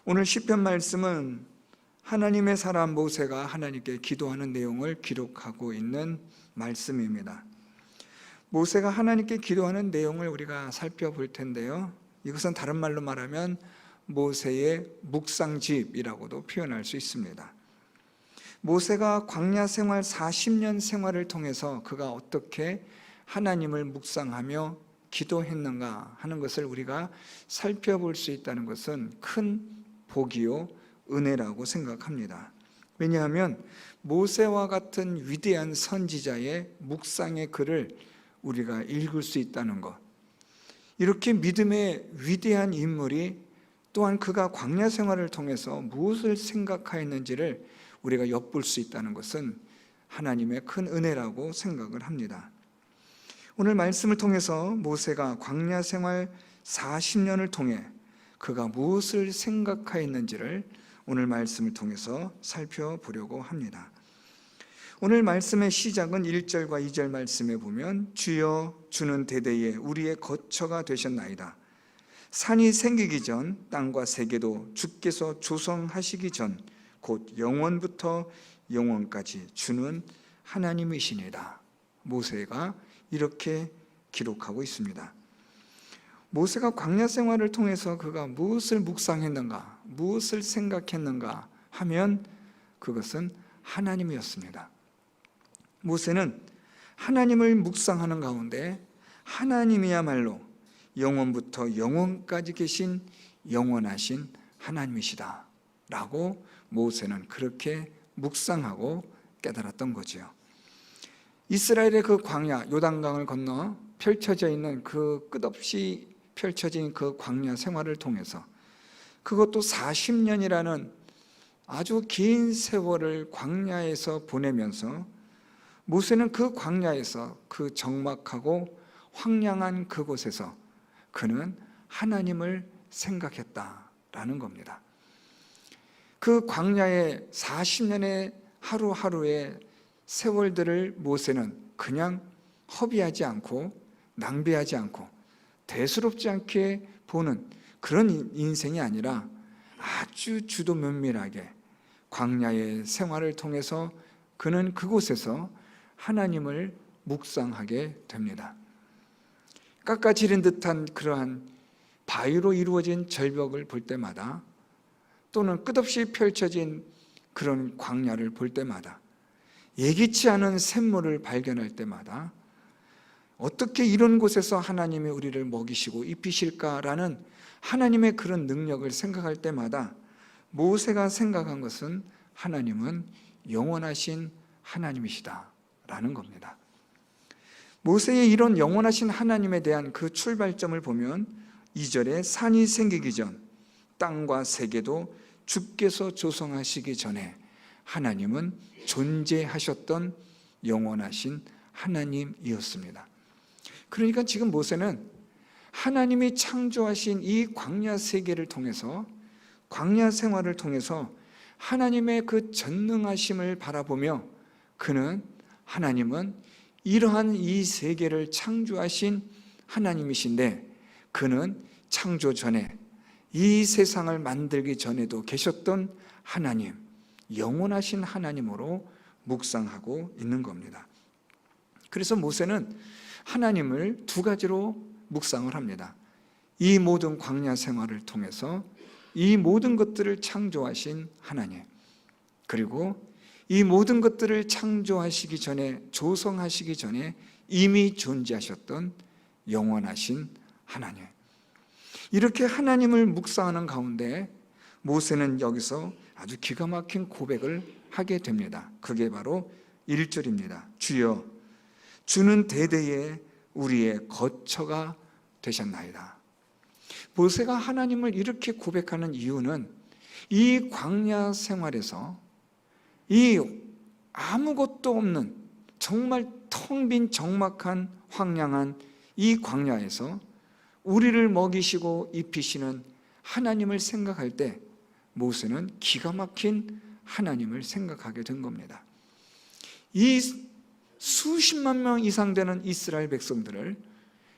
오늘 시편 말씀은 하나님의 사람 모세가 하나님께 기도하는 내용을 기록하고 있는 말씀입니다. 모세가 하나님께 기도하는 내용을 우리가 살펴볼 텐데요, 이것은 다른 말로 말하면 모세의 묵상집이라고도 표현할 수 있습니다. 모세가 광야 생활 40년 생활을 통해서 그가 어떻게 하나님을 묵상하며 기도했는가 하는 것을 우리가 살펴볼 수 있다는 것은 큰 복이요 은혜라고 생각합니다. 왜냐하면 모세와 같은 위대한 선지자의 묵상의 글을 우리가 읽을 수 있다는 것, 이렇게 믿음의 위대한 인물이 또한 그가 광야 생활을 통해서 무엇을 생각하였는지를 우리가 엿볼 수 있다는 것은 하나님의 큰 은혜라고 생각을 합니다. 오늘 말씀을 통해서 모세가 광야 생활 40년을 통해 그가 무엇을 생각하였는지를 오늘 말씀을 통해서 살펴보려고 합니다. 오늘 말씀의 시작은 1절과 2절 말씀에 보면 주여 주는 대대에 우리의 거처가 되셨나이다. 산이 생기기 전 땅과 세계도 주께서 조성하시기 전 곧 영원부터 영원까지 주는 하나님이시니다. 모세가 이렇게 기록하고 있습니다. 모세가 광야 생활을 통해서 그가 무엇을 묵상했는가, 무엇을 생각했는가 하면 그것은 하나님이었습니다. 모세는 하나님을 묵상하는 가운데 하나님이야말로 영원부터 영원까지 계신 영원하신 하나님이시다 라고 모세는 그렇게 묵상하고 깨달았던 거죠. 이스라엘의 그 광야, 요단강을 건너 펼쳐져 있는 그 끝없이 펼쳐진 그 광야 생활을 통해서, 그것도 40년이라는 아주 긴 세월을 광야에서 보내면서 모세는 그 광야에서, 그 적막하고 황량한 그곳에서 그는 하나님을 생각했다라는 겁니다. 그 광야의 40년의 하루하루의 세월들을 모세는 그냥 허비하지 않고 낭비하지 않고 대수롭지 않게 보는 그런 인생이 아니라 아주 주도 면밀하게 광야의 생활을 통해서 그는 그곳에서 하나님을 묵상하게 됩니다. 깎아지른 듯한 그러한 바위로 이루어진 절벽을 볼 때마다, 또는 끝없이 펼쳐진 그런 광야를 볼 때마다, 예기치 않은 샘물을 발견할 때마다 어떻게 이런 곳에서 하나님이 우리를 먹이시고 입히실까라는 하나님의 그런 능력을 생각할 때마다 모세가 생각한 것은 하나님은 영원하신 하나님이시다라는 겁니다. 모세의 이런 영원하신 하나님에 대한 그 출발점을 보면 2절에 산이 생기기 전 땅과 세계도 주께서 조성하시기 전에 하나님은 존재하셨던 영원하신 하나님이었습니다. 그러니까 지금 모세는 하나님이 창조하신 이 광야 세계를 통해서, 광야 생활을 통해서 하나님의 그 전능하심을 바라보며 그는 하나님은 이러한 이 세계를 창조하신 하나님이신데 그는 창조 전에 이 세상을 만들기 전에도 계셨던 하나님, 영원하신 하나님으로 묵상하고 있는 겁니다. 그래서 모세는 하나님을 두 가지로 묵상을 합니다. 이 모든 광야 생활을 통해서 이 모든 것들을 창조하신 하나님, 그리고 이 모든 것들을 창조하시기 전에, 조성하시기 전에 이미 존재하셨던 영원하신 하나님, 이렇게 하나님을 묵상하는 가운데 모세는 여기서 아주 기가 막힌 고백을 하게 됩니다. 그게 바로 1절입니다. 주여 주는 대대에 우리의 거처가 되셨나이다. 모세가 하나님을 이렇게 고백하는 이유는 이 광야 생활에서, 이 아무것도 없는 정말 텅 빈 적막한 황량한 이 광야에서 우리를 먹이시고 입히시는 하나님을 생각할 때 모세는 기가 막힌 하나님을 생각하게 된 겁니다. 이 수십만 명 이상 되는 이스라엘 백성들을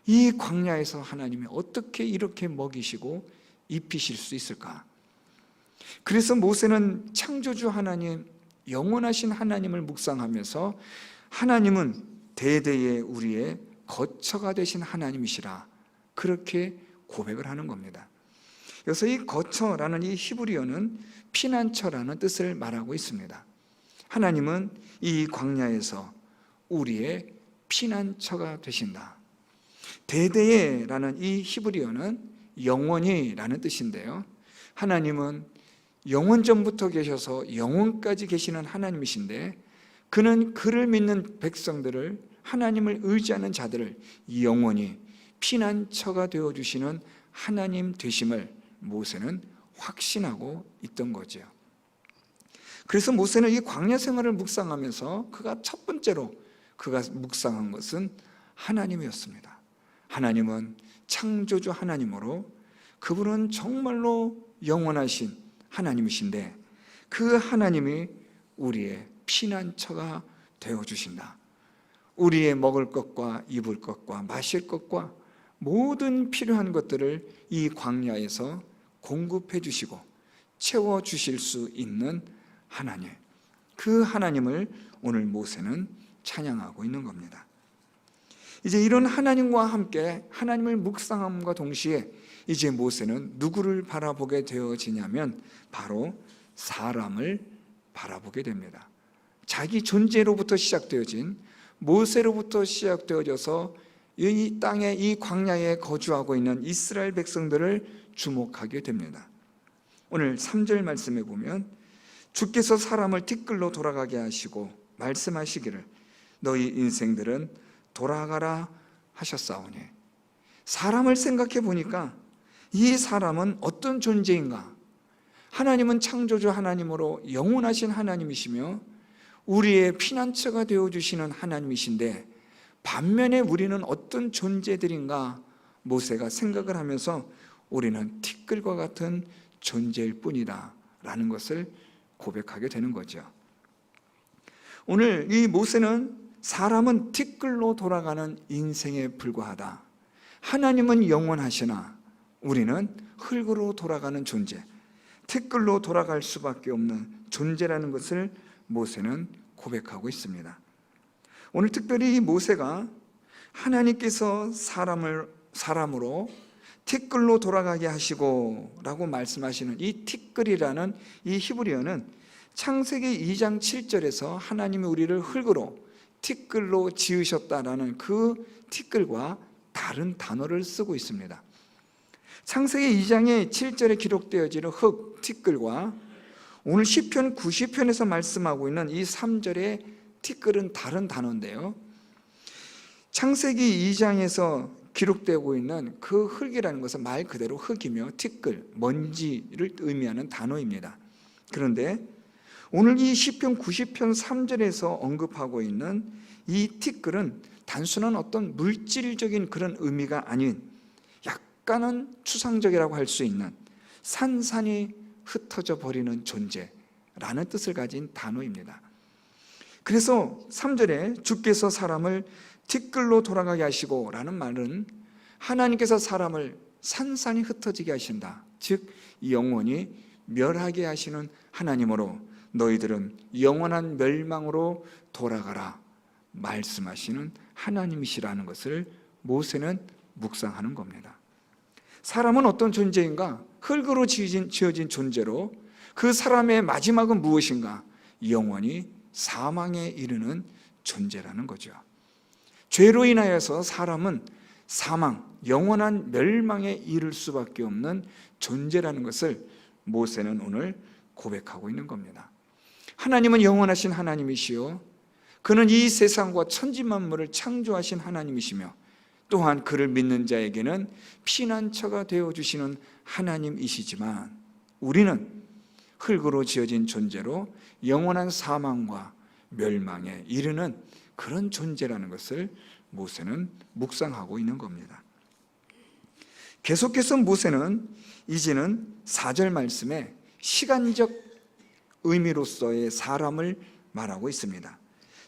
이 광야에서 하나님이 어떻게 이렇게 먹이시고 입히실 수 있을까? 그래서 모세는 창조주 하나님, 영원하신 하나님을 묵상하면서 하나님은 대대의 우리의 거처가 되신 하나님이시라, 그렇게 고백을 하는 겁니다. 그래서 이 거처라는 이 히브리어는 피난처라는 뜻을 말하고 있습니다. 하나님은 이 광야에서 우리의 피난처가 되신다. 대대의라는 이 히브리어는 영원히라는 뜻인데요, 하나님은 영원전부터 계셔서 영원까지 계시는 하나님이신데, 그는 그를 믿는 백성들을, 하나님을 의지하는 자들을 영원히 피난처가 되어주시는 하나님 되심을 모세는 확신하고 있던 거죠. 그래서 모세는 이 광야 생활을 묵상하면서 그가 첫 번째로 그가 묵상한 것은 하나님이었습니다. 하나님은 창조주 하나님으로 그분은 정말로 영원하신 하나님이신데, 그 하나님이 우리의 피난처가 되어주신다. 우리의 먹을 것과 입을 것과 마실 것과 모든 필요한 것들을 이 광야에서 공급해 주시고 채워주실 수 있는 하나님, 그 하나님을 오늘 모세는 찬양하고 있는 겁니다. 이제 이런 하나님과 함께 하나님을 묵상함과 동시에 이제 모세는 누구를 바라보게 되어지냐면 바로 사람을 바라보게 됩니다. 자기 존재로부터 시작되어진, 모세로부터 시작되어져서 이 땅에, 이 광야에 거주하고 있는 이스라엘 백성들을 주목하게 됩니다. 오늘 3절 말씀에 보면 주께서 사람을 티끌로 돌아가게 하시고 말씀하시기를 너희 인생들은 돌아가라 하셨사오니, 사람을 생각해 보니까 이 사람은 어떤 존재인가? 하나님은 창조주 하나님으로 영원하신 하나님이시며 우리의 피난처가 되어주시는 하나님이신데, 반면에 우리는 어떤 존재들인가 모세가 생각을 하면서 우리는 티끌과 같은 존재일 뿐이다 라는 것을 고백하게 되는 거죠. 오늘 이 모세는 사람은 티끌로 돌아가는 인생에 불과하다, 하나님은 영원하시나 우리는 흙으로 돌아가는 존재, 티끌로 돌아갈 수밖에 없는 존재라는 것을 모세는 고백하고 있습니다. 오늘 특별히 이 모세가 하나님께서 사람으로 티끌로 돌아가게 하시고 라고 말씀하시는 이 티끌이라는 이 히브리어는 창세기 2장 7절에서 하나님이 우리를 흙으로 티끌로 지으셨다라는 그 티끌과 다른 단어를 쓰고 있습니다. 창세기 2장의 7절에 기록되어지는 흙, 티끌과 오늘 시편 90편에서 말씀하고 있는 이 3절의 티끌은 다른 단어인데요, 창세기 2장에서 기록되고 있는 그 흙이라는 것은 말 그대로 흙이며 티끌, 먼지를 의미하는 단어입니다. 그런데 오늘 이 시편 90편 3절에서 언급하고 있는 이 티끌은 단순한 어떤 물질적인 그런 의미가 아닌 약간은 추상적이라고 할 수 있는 산산이 흩어져 버리는 존재라는 뜻을 가진 단어입니다. 그래서 3절에 주께서 사람을 티끌로 돌아가게 하시고 라는 말은 하나님께서 사람을 산산이 흩어지게 하신다, 즉 영원히 멸하게 하시는 하나님으로 너희들은 영원한 멸망으로 돌아가라 말씀하시는 하나님이시라는 것을 모세는 묵상하는 겁니다. 사람은 어떤 존재인가? 흙으로 지어진 존재로 그 사람의 마지막은 무엇인가? 영원히 사망에 이르는 존재라는 거죠. 죄로 인하여서 사람은 사망, 영원한 멸망에 이를 수밖에 없는 존재라는 것을 모세는 오늘 고백하고 있는 겁니다. 하나님은 영원하신 하나님이시요, 그는 이 세상과 천지만물을 창조하신 하나님이시며 또한 그를 믿는 자에게는 피난처가 되어주시는 하나님이시지만 우리는 흙으로 지어진 존재로 영원한 사망과 멸망에 이르는 그런 존재라는 것을 모세는 묵상하고 있는 겁니다. 계속해서 모세는 이제는 4절 말씀에 시간적 의미로서의 사람을 말하고 있습니다.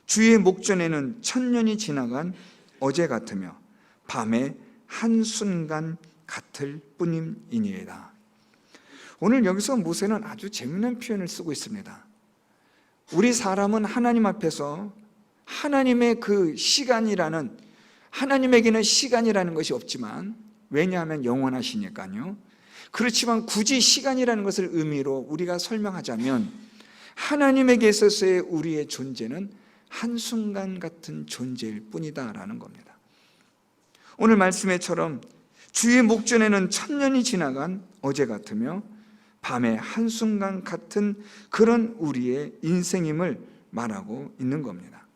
주의 목전에는 천년이 지나간 어제 같으며 밤에 한순간 같을 뿐임이니이다. 오늘 여기서 모세는 아주 재미있는 표현을 쓰고 있습니다. 우리 사람은 하나님 앞에서 하나님의 그 시간이라는, 하나님에게는 시간이라는 것이 없지만, 왜냐하면 영원하시니까요. 그렇지만 굳이 시간이라는 것을 의미로 우리가 설명하자면 하나님에게 있어서의 우리의 존재는 한순간 같은 존재일 뿐이다라는 겁니다. 오늘 말씀에처럼 주의 목전에는 천년이 지나간 어제 같으며 밤의 한순간 같은 그런 우리의 인생임을 말하고 있는 겁니다.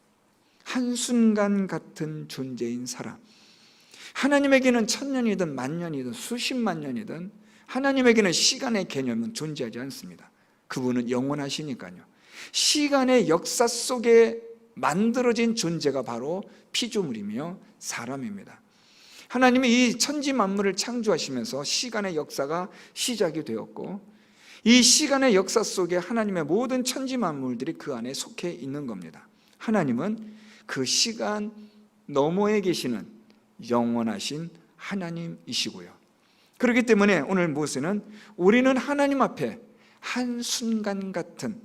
한순간 같은 존재인 사람, 하나님에게는 천년이든 만년이든 수십만 년이든 하나님에게는 시간의 개념은 존재하지 않습니다. 그분은 영원하시니까요. 시간의 역사 속에 만들어진 존재가 바로 피조물이며 사람입니다. 하나님이 이 천지 만물을 창조하시면서 시간의 역사가 시작이 되었고, 이 시간의 역사 속에 하나님의 모든 천지 만물들이 그 안에 속해 있는 겁니다. 하나님은 그 시간 너머에 계시는 영원하신 하나님이시고요. 그렇기 때문에 오늘 모세는 우리는 하나님 앞에 한순간 같은,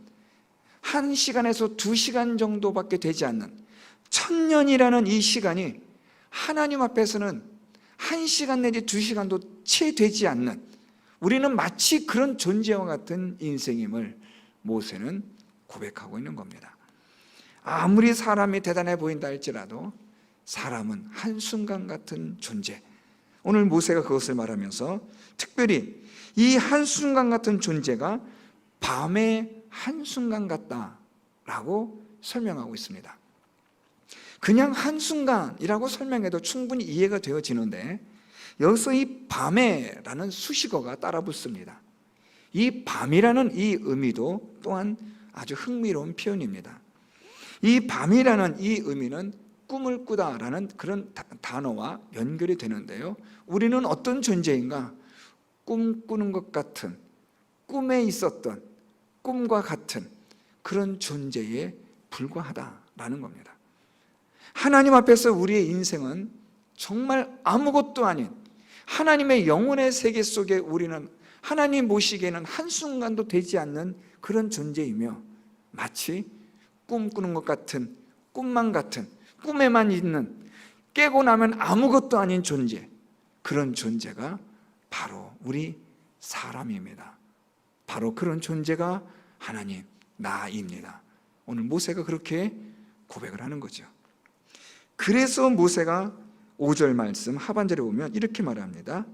1시간에서 2시간 정도밖에 되지 않는 천년이라는 이 시간이 하나님 앞에서는 1시간 내지 2시간도 채 되지 않는, 우리는 마치 그런 존재와 같은 인생임을 모세는 고백하고 있는 겁니다. 아무리 사람이 대단해 보인다 할지라도 사람은 한순간 같은 존재. 오늘 모세가 그것을 말하면서 특별히 이 한순간 같은 존재가 밤의 한순간 같다라고 설명하고 있습니다. 그냥 한순간이라고 설명해도 충분히 이해가 되어지는데 여기서 이 밤에라는 수식어가 따라 붙습니다. 이 밤이라는 이 의미도 또한 아주 흥미로운 표현입니다. 이 밤이라는 이 의미는 꿈을 꾸다라는 그런 단어와 연결이 되는데요, 우리는 어떤 존재인가? 꿈꾸는 것 같은, 꿈에 있었던 꿈과 같은 그런 존재에 불과하다라는 겁니다. 하나님 앞에서 우리의 인생은 정말 아무것도 아닌 하나님의 영혼의 세계 속에 우리는 하나님 보시기에는 한순간도 되지 않는 그런 존재이며, 마치 꿈꾸는 것 같은, 꿈만 같은, 꿈에만 있는, 깨고 나면 아무것도 아닌 존재, 그런 존재가 바로 우리 사람입니다. 바로 그런 존재가 하나님, 나입니다. 오늘 모세가 그렇게 고백을 하는 거죠. 그래서 모세가 5절 말씀 하반절에 보면 이렇게 말합니다.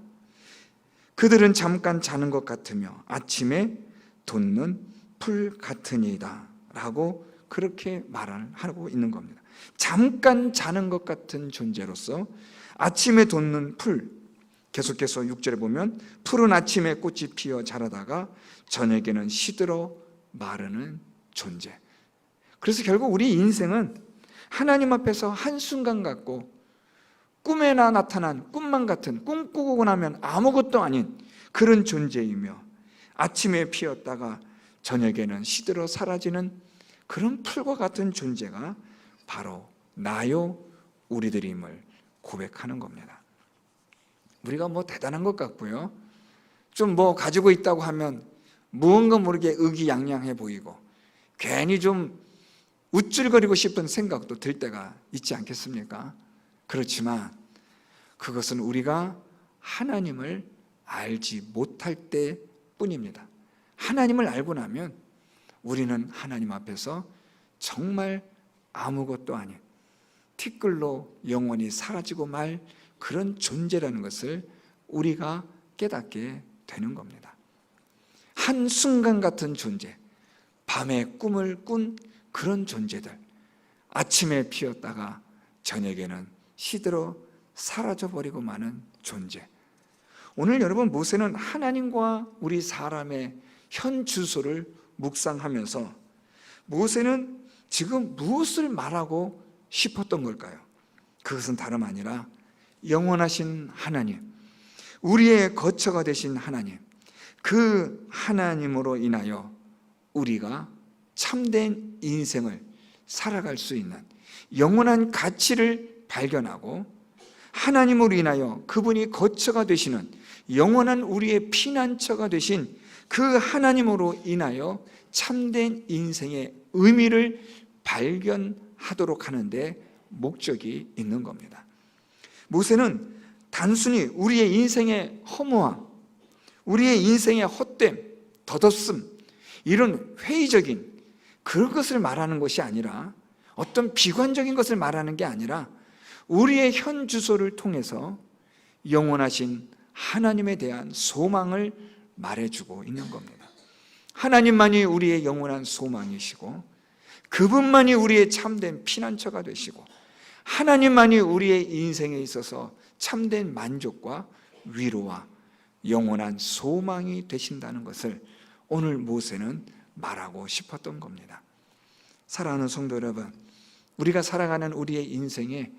그들은 잠깐 자는 것 같으며 아침에 돋는 풀 같으니이다 라고 그렇게 말을 하고 있는 겁니다. 잠깐 자는 것 같은 존재로서 아침에 돋는 풀, 계속해서 6절에 보면 풀은 아침에 꽃이 피어 자라다가 저녁에는 시들어 마르는 존재. 그래서 결국 우리 인생은 하나님 앞에서 한순간 같고 꿈에나 나타난 꿈만 같은, 꿈꾸고 나면 아무것도 아닌 그런 존재이며, 아침에 피었다가 저녁에는 시들어 사라지는 그런 풀과 같은 존재가 바로 나요 우리들임을 고백하는 겁니다. 우리가 뭐 대단한 것 같고요, 좀 뭐 가지고 있다고 하면 무언가 모르게 의기양양해 보이고 괜히 좀 우쭐거리고 싶은 생각도 들 때가 있지 않겠습니까? 그렇지만 그것은 우리가 하나님을 알지 못할 때뿐입니다. 하나님을 알고 나면 우리는 하나님 앞에서 정말 아무것도 아닌 티끌로 영원히 사라지고 말 그런 존재라는 것을 우리가 깨닫게 되는 겁니다. 한순간 같은 존재, 밤에 꿈을 꾼 그런 존재들, 아침에 피었다가 저녁에는 시들어 사라져버리고 마는 존재. 오늘 여러분, 모세는 하나님과 우리 사람의 현 주소를 묵상하면서 모세는 지금 무엇을 말하고 싶었던 걸까요? 그것은 다름 아니라 영원하신 하나님, 우리의 거처가 되신 하나님, 그 하나님으로 인하여 우리가 참된 인생을 살아갈 수 있는 영원한 가치를 발견하고, 하나님으로 인하여 그분이 거처가 되시는 영원한 우리의 피난처가 되신 그 하나님으로 인하여 참된 인생의 의미를 발견하도록 하는데 목적이 있는 겁니다. 모세는 단순히 우리의 인생의 허무함, 우리의 인생의 헛됨, 덧없음, 이런 회의적인 그런 것을 말하는 것이 아니라, 어떤 비관적인 것을 말하는 게 아니라 우리의 현 주소를 통해서 영원하신 하나님에 대한 소망을 말해주고 있는 겁니다. 하나님만이 우리의 영원한 소망이시고, 그분만이 우리의 참된 피난처가 되시고, 하나님만이 우리의 인생에 있어서 참된 만족과 위로와 영원한 소망이 되신다는 것을 오늘 모세는 말하고 싶었던 겁니다. 사랑하는 성도 여러분, 우리가 살아가는 우리의 인생에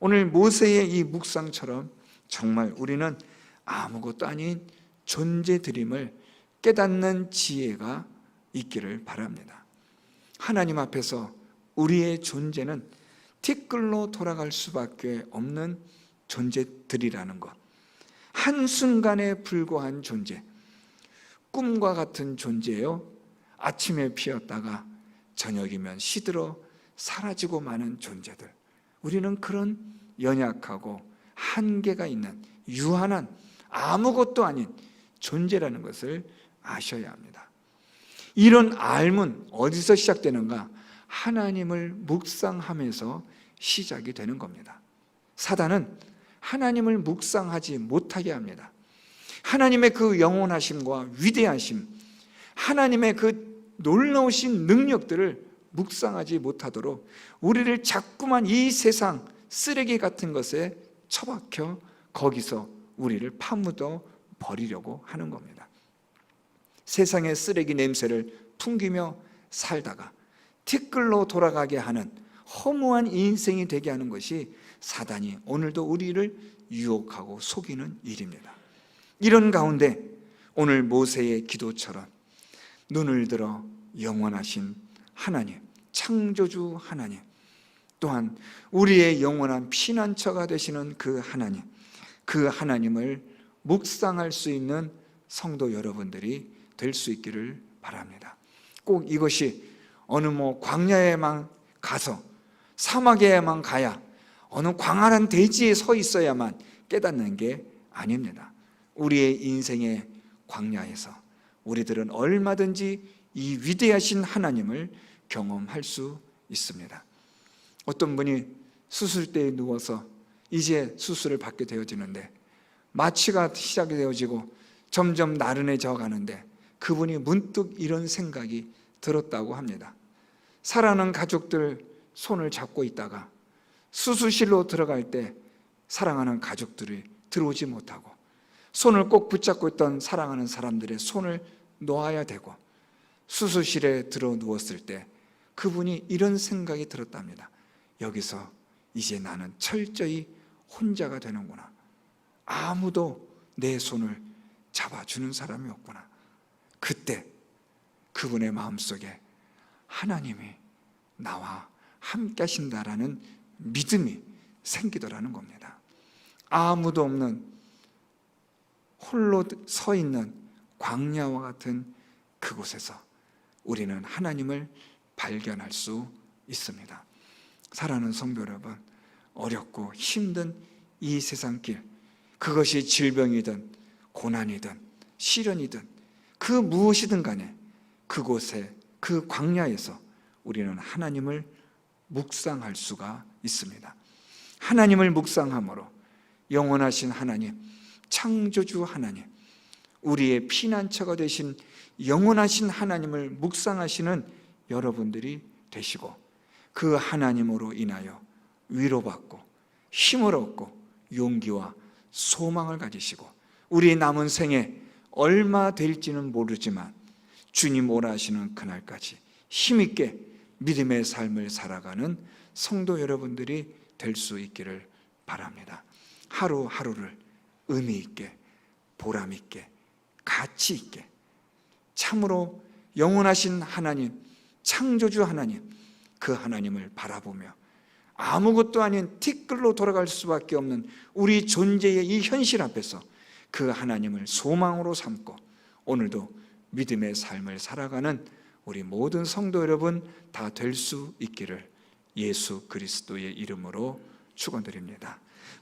오늘 모세의 이 묵상처럼 정말 우리는 아무것도 아닌 존재들임을 깨닫는 지혜가 있기를 바랍니다. 하나님 앞에서 우리의 존재는 티끌로 돌아갈 수밖에 없는 존재들이라는 것, 한순간에 불과한 존재, 꿈과 같은 존재요, 아침에 피었다가 저녁이면 시들어 사라지고 마는 존재들, 우리는 그런 연약하고 한계가 있는 유한한 아무것도 아닌 존재라는 것을 아셔야 합니다. 이런 알문 어디서 시작되는가? 하나님을 묵상하면서 시작이 되는 겁니다. 사단은 하나님을 묵상하지 못하게 합니다. 하나님의 그 영원하심과 위대하심, 하나님의 그 놀라우신 능력들을 묵상하지 못하도록 우리를 자꾸만 이 세상 쓰레기 같은 것에 처박혀 거기서 우리를 파묻어 버리려고 하는 겁니다. 세상의 쓰레기 냄새를 풍기며 살다가 티끌로 돌아가게 하는 허무한 인생이 되게 하는 것이 사단이 오늘도 우리를 유혹하고 속이는 일입니다. 이런 가운데 오늘 모세의 기도처럼 눈을 들어 영원하신 하나님, 창조주 하나님, 또한 우리의 영원한 피난처가 되시는 그 하나님, 그 하나님을 묵상할 수 있는 성도 여러분들이 될 수 있기를 바랍니다. 꼭 이것이 어느 광야에만 가서, 사막에만 가야, 어느 광활한 대지에 서 있어야만 깨닫는 게 아닙니다. 우리의 인생의 광야에서 우리들은 얼마든지 이 위대하신 하나님을 경험할 수 있습니다. 어떤 분이 수술대에 누워서 이제 수술을 받게 되어지는데 마취가 시작이 되어지고 점점 나른해져 가는데 그분이 문득 이런 생각이 들었다고 합니다. 사랑하는 가족들 손을 잡고 있다가 수술실로 들어갈 때 사랑하는 가족들이 들어오지 못하고 손을 꼭 붙잡고 있던 사랑하는 사람들의 손을 놓아야 되고 수술실에 들어 누웠을 때 그분이 이런 생각이 들었답니다. 여기서 이제 나는 철저히 혼자가 되는구나. 아무도 내 손을 잡아주는 사람이 없구나. 그때 그분의 마음속에 하나님이 나와 함께 하신다라는 믿음이 생기더라는 겁니다. 아무도 없는 홀로 서 있는 광야와 같은 그곳에서 우리는 하나님을 발견할 수 있습니다. 사랑하는 성도 여러분, 어렵고 힘든 이 세상길, 그것이 질병이든 고난이든 시련이든 그 무엇이든 간에 그곳에, 그 광야에서 우리는 하나님을 묵상할 수가 있습니다. 하나님을 묵상함으로 영원하신 하나님, 창조주 하나님, 우리의 피난처가 되신 영원하신 하나님을 묵상하시는 여러분들이 되시고 그 하나님으로 인하여 위로받고 힘을 얻고 용기와 소망을 가지시고 우리의 남은 생에 얼마 될지는 모르지만 주님 오라 하시는 그날까지 힘있게 믿음의 삶을 살아가는 성도 여러분들이 될 수 있기를 바랍니다. 하루하루를 의미 있게, 보람 있게, 가치 있게, 참으로 영원하신 하나님, 창조주 하나님, 그 하나님을 바라보며 아무것도 아닌 티끌로 돌아갈 수밖에 없는 우리 존재의 이 현실 앞에서 그 하나님을 소망으로 삼고 오늘도 믿음의 삶을 살아가는 우리 모든 성도 여러분 다 될 수 있기를 예수 그리스도의 이름으로 축원드립니다.